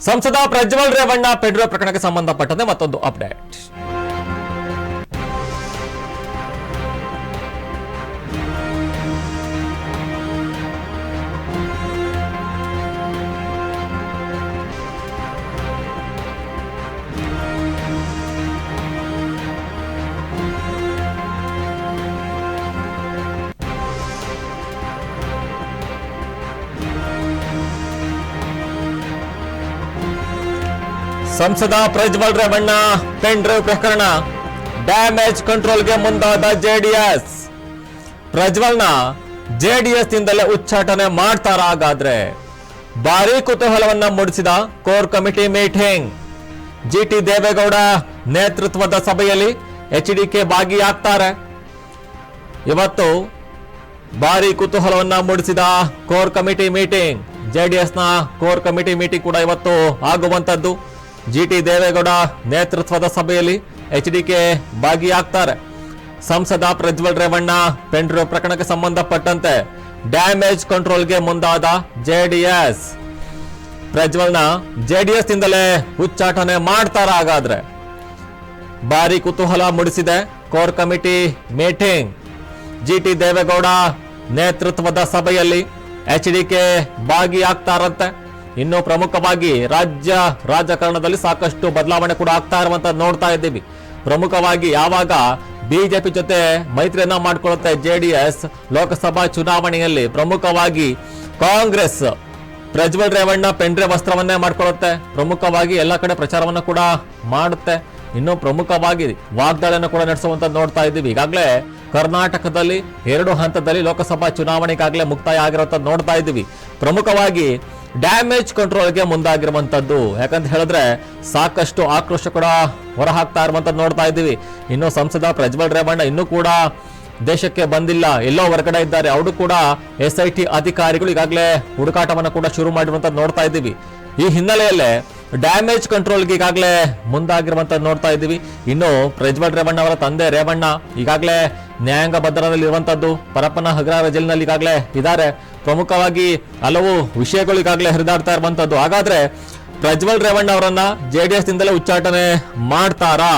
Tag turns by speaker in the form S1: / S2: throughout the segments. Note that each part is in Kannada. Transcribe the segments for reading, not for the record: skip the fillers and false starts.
S1: ಸಂಸದ ಪ್ರಜ್ವಲ್ ರೇವಣ್ಣ ಪೆಂಡ್ರೈವ್ ಪ್ರಕರಣಕ್ಕೆ ಸಂಬಂಧಪಟ್ಟಂತೆ ಮತ್ತೊಂದು ಅಪ್ಡೇಟ್. ಸಂಸದ ಪ್ರಜ್ವಲ್ ರೇವಣ್ಣ ಪೆನ್ ಡ್ರೈವ್ ಪ್ರಕರಣ ಡ್ಯಾಮೇಜ್ ಕಂಟ್ರೋಲ್ಗೆ ಮುಂದಾದ ಜೆಡಿಎಸ್. ಪ್ರಜ್ವಲ್ನ ಜೆಡಿಎಸ್ ನಿಂದಲೇ ಉಚ್ಚಾಟನೆ ಮಾಡ್ತಾರ. ಹಾಗಾದ್ರೆ ಭಾರಿ ಕುತೂಹಲವನ್ನ ಮೂಡಿಸಿದ ಕೋರ್ ಕಮಿಟಿ ಮೀಟಿಂಗ್. ಜಿಟಿ ದೇವೇಗೌಡ ನೇತೃತ್ವದ ಸಭೆಯಲ್ಲಿ ಎಚ್ಡಿಕೆ ಭಾಗಿಯಾಗ್ತಾರೆ. ಇವತ್ತು ಭಾರಿ ಕುತೂಹಲವನ್ನ ಮೂಡಿಸಿದ ಕೋರ್ ಕಮಿಟಿ ಮೀಟಿಂಗ್. ಜೆಡಿಎಸ್ನ ಕೋರ್ ಕಮಿಟಿ ಮೀಟಿಂಗ್ ಕೂಡ ಇವತ್ತು ಆಗುವಂತದ್ದು. ಜಿಟಿ ದೇವೇಗೌಡ ನೇತೃತ್ವದ ಸಭೆಯಲ್ಲಿ ಎಚ್ಡಿಕೆ ಭಾಗಿಯಾಗ್ತಾರೆ. ಸಂಸದ ಪ್ರಜ್ವಲ್ ರೇವಣ್ಣ ಪೆನ್ ಡ್ರೈವ್ ಪ್ರಕರಣಕ್ಕೆ ಸಂಬಂಧಪಟ್ಟಂತೆ ಡ್ಯಾಮೇಜ್ ಕಂಟ್ರೋಲ್ಗೆ ಮುಂದಾದ ಜೆಡಿಎಸ್. ಪ್ರಜ್ವಲ್ನ ಜೆಡಿಎಸ್ ನಿಂದಲೇ ಉಚ್ಚಾಟನೆ ಮಾಡ್ತಾರ. ಹಾಗಾದ್ರೆ ಭಾರಿ ಕುತೂಹಲ ಮೂಡಿಸಿದೆ ಕೋರ್ ಕಮಿಟಿ ಮೀಟಿಂಗ್. ಜಿಟಿ ದೇವೇಗೌಡ ನೇತೃತ್ವದ ಸಭೆಯಲ್ಲಿ ಎಚ್ಡಿಕೆ ಭಾಗಿಯಾಗ್ತಾರಂತೆ. ಇನ್ನು ಪ್ರಮುಖವಾಗಿ ರಾಜ್ಯ ರಾಜಕಾರಣದಲ್ಲಿ ಸಾಕಷ್ಟು ಬದಲಾವಣೆ ಕೂಡ ಆಗ್ತಾ ಇರುವಂತ ನೋಡ್ತಾ ಇದ್ದೀವಿ. ಪ್ರಮುಖವಾಗಿ ಯಾವಾಗ ಬಿಜೆಪಿ ಜೊತೆ ಮೈತ್ರಿಯನ್ನ ಮಾಡ್ಕೊಳ್ಳುತ್ತೆ ಜೆಡಿಎಸ್, ಲೋಕಸಭಾ ಚುನಾವಣೆಯಲ್ಲಿ ಪ್ರಮುಖವಾಗಿ ಕಾಂಗ್ರೆಸ್ ಪ್ರಜ್ವಲ್ ರೇವಣ್ಣ ಪೆಂಡ್ರೈವ್ ವಸ್ತ್ರವನ್ನೇ ಮಾಡ್ಕೊಳ್ಳುತ್ತೆ. ಪ್ರಮುಖವಾಗಿ ಎಲ್ಲ ಕಡೆ ಪ್ರಚಾರವನ್ನು ಕೂಡ ಮಾಡುತ್ತೆ. ಇನ್ನು ಪ್ರಮುಖವಾಗಿ ವಾಗ್ದಾಳಿಯನ್ನು ಕೂಡ ನಡೆಸುವಂತ ನೋಡ್ತಾ ಇದ್ದೀವಿ. ಈಗಾಗಲೇ ಕರ್ನಾಟಕದಲ್ಲಿ 2 ಹಂತದಲ್ಲಿ ಲೋಕಸಭಾ ಚುನಾವಣೆಗಾಗಲೇ ಮುಕ್ತಾಯ ಆಗಿರುವಂತ ನೋಡ್ತಾ ಇದ್ದೀವಿ. ಪ್ರಮುಖವಾಗಿ ಡ್ಯಾಮೇಜ್ ಕಂಟ್ರೋಲ್ಗೆ ಮುಂದಾಗಿರುವಂತದ್ದು. ಯಾಕಂತ ಹೇಳಿದ್ರೆ ಸಾಕಷ್ಟು ಆಕ್ರೋಶ ಕೂಡ ಹೊರಹಾಕ್ತಾ ಇರುವಂತ ನೋಡ್ತಾ ಇದ್ದೀವಿ. ಇನ್ನು ಸಂಸದ ಪ್ರಜ್ವಲ್ ರೇವಣ್ಣ ಇನ್ನೂ ಕೂಡ ದೇಶಕ್ಕೆ ಬಂದಿಲ್ಲ, ಎಲ್ಲೋ ಹೊರಗಡೆ ಇದ್ದಾರೆ. ಅವರು ಕೂಡ SIT ಅಧಿಕಾರಿಗಳು ಈಗಾಗಲೇ ಹುಡುಕಾಟವನ್ನು ಕೂಡ ಶುರು ಮಾಡಿರುವಂತ ನೋಡ್ತಾ ಇದ್ದೀವಿ. ಈ ಹಿನ್ನೆಲೆಯಲ್ಲೇ ಡ್ಯಾಮೇಜ್ ಕಂಟ್ರೋಲ್ಗೆ ಈಗಾಗಲೇ ಮುಂದಾಗಿರುವಂತ ನೋಡ್ತಾ ಇದ್ದೀವಿ. ಇನ್ನು ಪ್ರಜ್ವಲ್ ರೇವಣ್ಣ ಅವರ ತಂದೆ ರೇವಣ್ಣ ಈಗಾಗಲೇ ನ್ಯಾಯಾಂಗ ಬಂಧನದಲ್ಲಿ ಇರುವಂತದ್ದು, ಪರಪ್ಪನ ಅಗ್ರಹಾರ ಜೈಲಿನಲ್ಲಿ ಈಗಾಗಲೇ ಇದ್ದಾರೆ. ಪ್ರಮುಖವಾಗಿ ಹಲವು ವಿಷಯಗಳು ಈಗಾಗಲೇ ಹರಿದಾಡ್ತಾ ಇರುವಂತದ್ದು. ಹಾಗಾದ್ರೆ ಪ್ರಜ್ವಲ್ ರೇವಣ್ಣ ಅವರನ್ನ ಜೆಡಿಎಸ್ ನಿಂದಲೇ ಉಚ್ಚಾಟನೆ ಮಾಡ್ತಾರಾ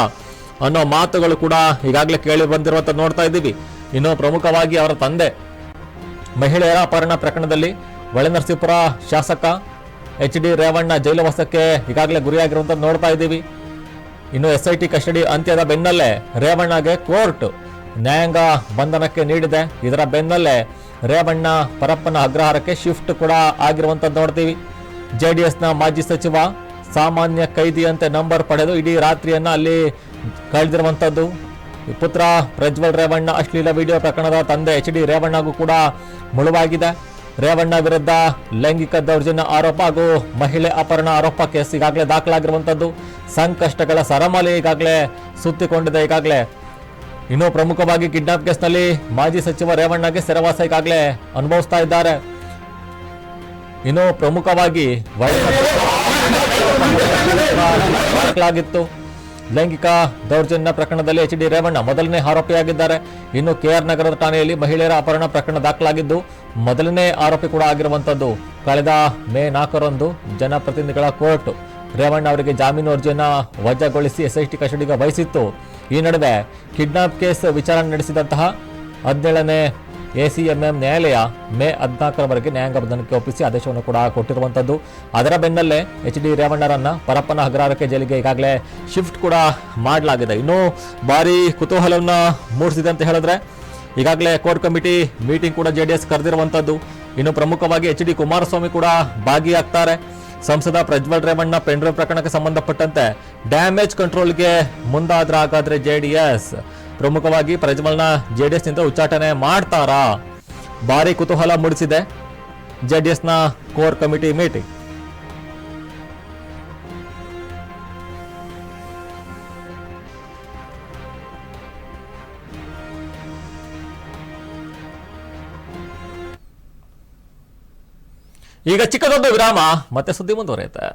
S1: ಅನ್ನೋ ಮಾತುಗಳು ಕೂಡ ಈಗಾಗಲೇ ಕೇಳಿ ಬಂದಿರುವಂತ ನೋಡ್ತಾ ಇದ್ದೀವಿ. ಇನ್ನು ಪ್ರಮುಖವಾಗಿ ಅವರ ತಂದೆ ಮಹಿಳೆಯರ ಅಪಹರಣ ಪ್ರಕರಣದಲ್ಲಿ ಹೊಳೆನರಸೀಪುರ ಶಾಸಕ HD ರೇವಣ್ಣ ಜೈಲು ವಾಸಕ್ಕೆ ಈಗಾಗಲೇ ಗುರಿಯಾಗಿರುವಂತ ನೋಡ್ತಾ ಇದ್ದೀವಿ. ಇನ್ನು SIT ಕಸ್ಟಡಿ ಅಂತ್ಯದ ಬೆನ್ನಲ್ಲೇ ರೇವಣ್ಣಗೆ ಕೋರ್ಟ್ ನ್ಯಾಯಾಂಗ ಬಂಧನಕ್ಕೆ ನೀಡಿದೆ. ಇದರ ಬೆನ್ನಲ್ಲೇ ರೇವಣ್ಣ ಪರಪ್ಪನ ಅಗ್ರಹಾರಕ್ಕೆ ಶಿಫ್ಟ್ ಕೂಡ ಆಗಿರುವಂತದ್ದು ನೋಡ್ತೀವಿ. ಜೆಡಿಎಸ್ನ ಮಾಜಿ ಸಚಿವ ಸಾಮಾನ್ಯ ಕೈದಿಯಂತೆ ನಂಬರ್ ಪಡೆದು ಇಡೀ ರಾತ್ರಿಯನ್ನ ಅಲ್ಲಿ ಕಳೆದಿರುವಂತದ್ದು. ಪುತ್ರ ಪ್ರಜ್ವಲ್ ರೇವಣ್ಣ ಅಶ್ಲೀಲ ವಿಡಿಯೋ ಪ್ರಕರಣದ ತಂದೆ HD ರೇವಣ್ಣಗೂ ಕೂಡ ಮುಳುವಾಗಿದೆ. ರೇವಣ್ಣ ವಿರುದ್ಧ ಲೈಂಗಿಕ ದೌರ್ಜನ್ಯ ಆರೋಪ ಹಾಗೂ ಮಹಿಳೆ ಅಪಹರಣ ಆರೋಪ ಕೇಸ್ ಈಗಾಗಲೇ ದಾಖಲಾಗಿರುವಂತದ್ದು. ಸಂಕಷ್ಟಗಳ ಸರಮಾಲೆ ಈಗಾಗಲೇ ಸುತ್ತಿಕೊಂಡಿದೆ. ಈಗಾಗಲೇ ಇನ್ನು ಪ್ರಮುಖವಾಗಿ ಕಿಡ್ನಾಪ್ ಕೇಸ್ನಲ್ಲಿ ಮಾಜಿ ಸಚಿವ ರೇವಣ್ಣಗೆ ಸೆರೆವಾಸ ಈಗಾಗಲೇ ಅನುಭವಿಸ್ತಾ ಇದ್ದಾರೆ. ಇನ್ನು ಪ್ರಮುಖವಾಗಿ ದಾಖಲಾಗಿತ್ತು. ಲೈಂಗಿಕ ದೌರ್ಜನ್ಯ ಪ್ರಕರಣದಲ್ಲಿ HD ರೇವಣ್ಣ ಮೊದಲನೇ ಆರೋಪಿಯಾಗಿದ್ದಾರೆ. ಇನ್ನು KR ನಗರದ ಠಾಣೆಯಲ್ಲಿ ಮಹಿಳೆಯರ ಅಪಹರಣ ಪ್ರಕರಣ ದಾಖಲಾಗಿದ್ದು ಮೊದಲನೇ ಆರೋಪಿ ಕೂಡ ಆಗಿರುವಂತದ್ದು. ಕಳೆದ ಮೇ 4ರಂದು ಜನಪ್ರತಿನಿಧಿಗಳ ಕೋರ್ಟ್ ರೇವಣ್ಣ ಅವರಿಗೆ ಜಾಮೀನು ಅರ್ಜಿಯನ್ನು ವಜಾಗೊಳಿಸಿ SIT ಕಸ್ಟಡಿಗೆ ವಹಿಸಿತ್ತು. ಈ ನಡುವೆ ಕಿಡ್ನಾಪ್ ಕೇಸ್ ವಿಚಾರಣೆ ನಡೆಸಿದಂತಹ 17ನೇ ACMM ನ್ಯಾಯಾಲಯ ಮೇ 14ರವರೆಗೆ ನ್ಯಾಯಾಂಗ ಬಂಧನಕ್ಕೆ ಒಪ್ಪಿಸಿ ಆದೇಶವನ್ನು ಕೂಡ ಕೊಟ್ಟಿರುವಂತದ್ದು. ಅದರ ಬೆನ್ನಲ್ಲೇ HD ರೇವಣ್ಣರನ್ನ ಪರಪ್ಪನ ಅಗ್ರಹಾರಕ್ಕೆ ಜೈಲಿಗೆ ಈಗಾಗಲೇ ಶಿಫ್ಟ್ ಕೂಡ ಮಾಡಲಾಗಿದೆ. ಇನ್ನು ಭಾರಿ ಕುತೂಹಲವನ್ನ ಮೂಡಿಸಿದೆ ಅಂತ ಹೇಳಿದ್ರೆ ಈಗಾಗಲೇ ಕೋರ್ ಕಮಿಟಿ ಮೀಟಿಂಗ್ ಕೂಡ ಜೆಡಿಎಸ್ ಕರೆದಿರುವಂತದ್ದು. ಇನ್ನು ಪ್ರಮುಖವಾಗಿ HD ಕುಮಾರಸ್ವಾಮಿ ಕೂಡ ಭಾಗಿಯಾಗ್ತಾರೆ. ಸಂಸದ ಪ್ರಜ್ವಲ್ ರೇವಣ್ಣ ಪೆನ್ ಡ್ರೈವ್ ಪ್ರಕರಣಕ್ಕೆ ಸಂಬಂಧಪಟ್ಟಂತೆ ಡ್ಯಾಮೇಜ್ ಕಂಟ್ರೋಲ್ಗೆ ಮುಂದಾದ್ರ. ಹಾಗಾದ್ರೆ ಜೆಡಿಎಸ್ ಪ್ರಮುಖವಾಗಿ ಪ್ರಜ್ವಲ್ನ ಜೆಡಿಎಸ್ ನಿಂದ ಉಚ್ಚಾಟನೆ ಮಾಡ್ತಾರಾ? ಭಾರಿ ಕುತೂಹಲ ಮೂಡಿಸಿದೆ ಜೆಡಿಎಸ್ನ ಕೋರ್ ಕಮಿಟಿ ಮೀಟಿಂಗ್. ಈಗ ಚಿಕ್ಕದೊಂದು ವಿರಾಮ, ಮತ್ತೆ ಸುದ್ದಿ ಮುಂದುವರಿಯುತ್ತೆ.